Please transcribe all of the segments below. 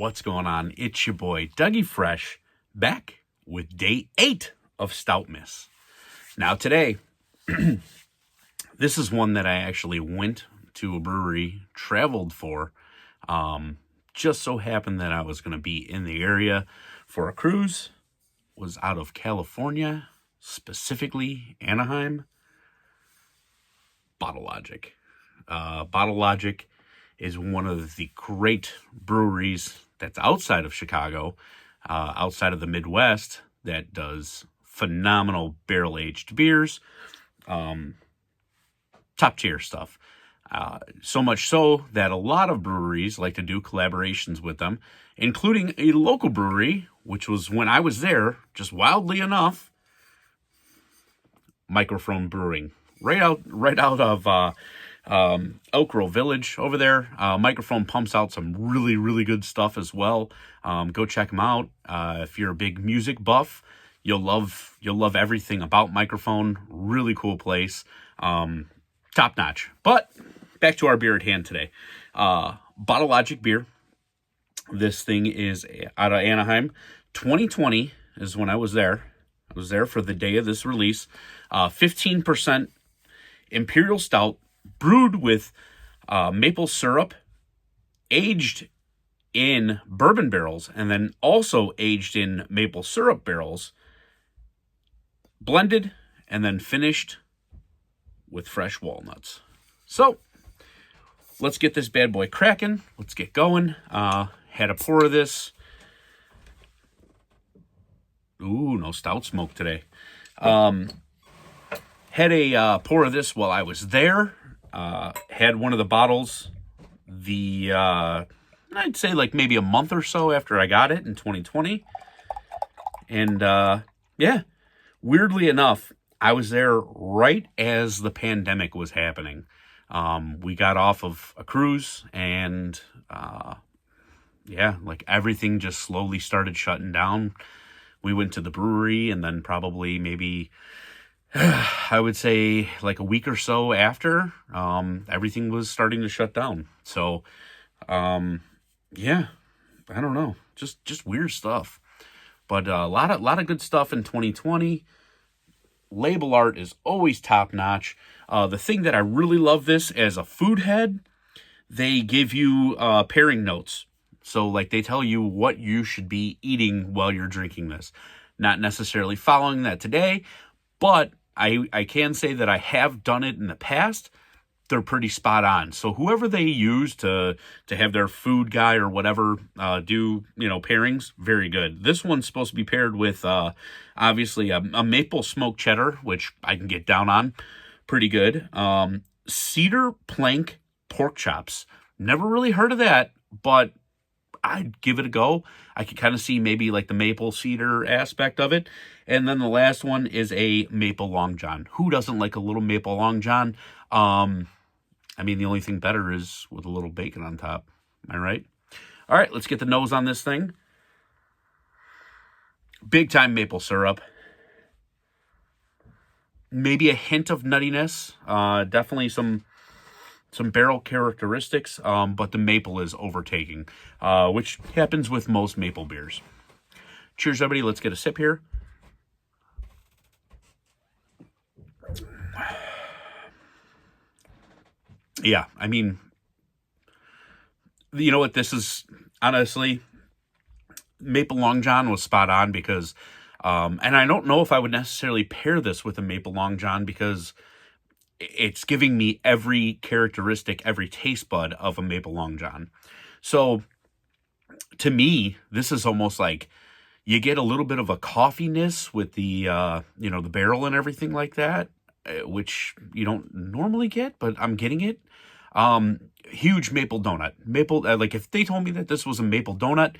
What's going on? It's your boy, Dougie Fresh, back with day 8 of Stoutmas. Now today, this is one that I actually went to a brewery, traveled for. Just so happened that I was going to be in the area for a cruise. Was out of California, specifically Anaheim. Bottle Logic. Bottle Logic is one of the great breweries that's outside of Chicago, outside of the Midwest, that does phenomenal barrel-aged beers, top-tier stuff. So much so that a lot of breweries like to do collaborations with them, including a local brewery, which was when I was there, just wildly enough, Mikerphone Brewing, right out of Elk Grove Village over there. Mikerphone pumps out some really, really good stuff as well. Go check them out. If you're a big music buff, you'll love everything about Mikerphone. Really cool place. Top notch. But back to our beer at hand today. Bottle Logic beer. This thing is out of Anaheim. 2020 is when I was there. I was there for the day of this release. 15% Imperial Stout, brewed with maple syrup, aged in bourbon barrels, and then also aged in maple syrup barrels, blended, and then finished with fresh walnuts. So, let's get this bad boy cracking. Let's get going. Had a pour of this. Ooh, no stout smoke today. Had a pour of this while I was there. Had one of the bottles I'd say like maybe a month or so after I got it in 2020. And yeah, weirdly enough, I was there right as the pandemic was happening. We got off of a cruise and yeah, like everything just slowly started shutting down. We went to the brewery, and then probably maybe I would say like a week or so after, everything was starting to shut down. So, yeah, I don't know, just weird stuff. But a lot of good stuff in 2020. Label art is always top notch. The thing that I really love this as a food head, they give you pairing notes. So like they tell you what you should be eating while you're drinking this. Not necessarily following that today, but I can say that I have done it in the past. They're pretty spot on. So whoever they use to have their food guy or whatever do, pairings, very good. This one's supposed to be paired with obviously a maple smoked cheddar, which I can get down on pretty good. Cedar plank pork chops. Never really heard of that, but I'd give it a go. I could kind of see maybe like the maple cedar aspect of it. And then the last one is a maple long john. Who doesn't like a little maple long john? I mean, the only thing better is with a little bacon on top. Am I right? All right, let's get the nose on this thing. Big time maple syrup. Maybe a hint of nuttiness. Definitely some barrel characteristics, but the maple is overtaking, which happens with most maple beers. Cheers, everybody. Let's get a sip here. Yeah, I mean, you know what? This is, honestly, Maple Long John was spot on because, and I don't know if I would necessarily pair this with a Maple Long John because it's giving me every characteristic, every taste bud of a Maple Long John. So to me, this is almost like you get a little bit of a coffeeness with the, the barrel and everything like that, which you don't normally get, but I'm getting it. Huge maple donut. Maple, like if they told me that this was a maple donut,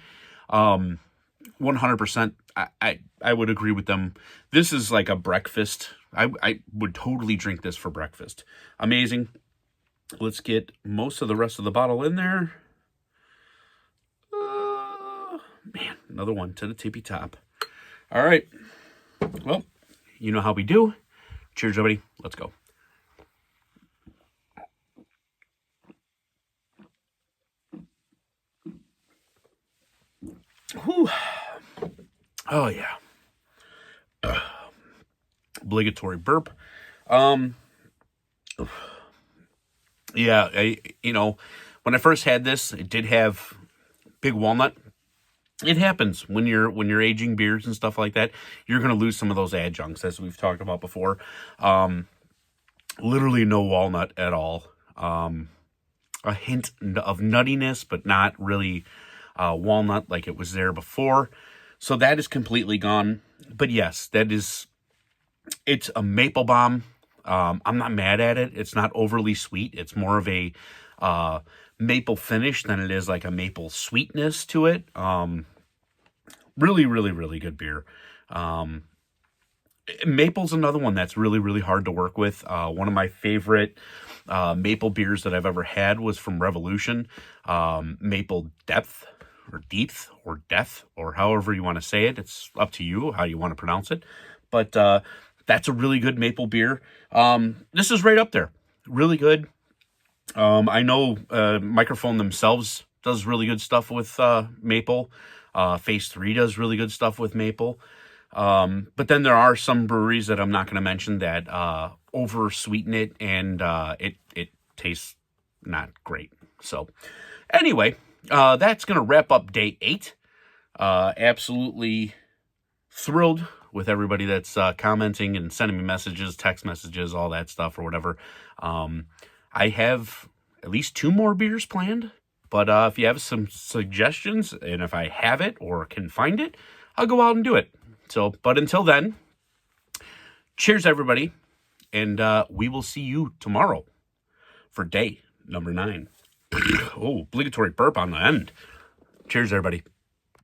100%, I would agree with them. This is like a breakfast. I would totally drink this for breakfast. Amazing. Let's get most of the rest of the bottle in there. Man, another one to the tippy top. All right. Well, you know how we do. Cheers, everybody. Let's go. Whew. Oh, yeah. Obligatory burp. Yeah, when I first had this, it did have big walnut. It happens when you're aging beers and stuff like that. You're going to lose some of those adjuncts, as we've talked about before. Literally no walnut at all. A hint of nuttiness, but not really walnut like it was there before. So that is completely gone. But yes, it's a maple bomb. I'm not mad at it. It's not overly sweet. It's more of a maple finish than it is like a maple sweetness to it. Really, really, really good beer. Maple's another one that's really, really hard to work with. One of my favorite maple beers that I've ever had was from Revolution. Maple Depth or Deepth or Death or however you want to say it. It's up to you how you want to pronounce it. But that's a really good maple beer. This is right up there. Really good. I know Mikerphone themselves does really good stuff with maple. Phase 3 does really good stuff with maple. But then there are some breweries that I'm not going to mention that over sweeten it, and it tastes not great. So anyway, that's going to wrap up day 8. Absolutely thrilled with everybody that's commenting and sending me messages, text messages, all that stuff or whatever. I have at least 2 more beers planned, but if you have some suggestions and if I have it or can find it, I'll go out and do it. So, but until then, cheers everybody, and we will see you tomorrow for day number 9. Oh, obligatory burp on the end. Cheers everybody.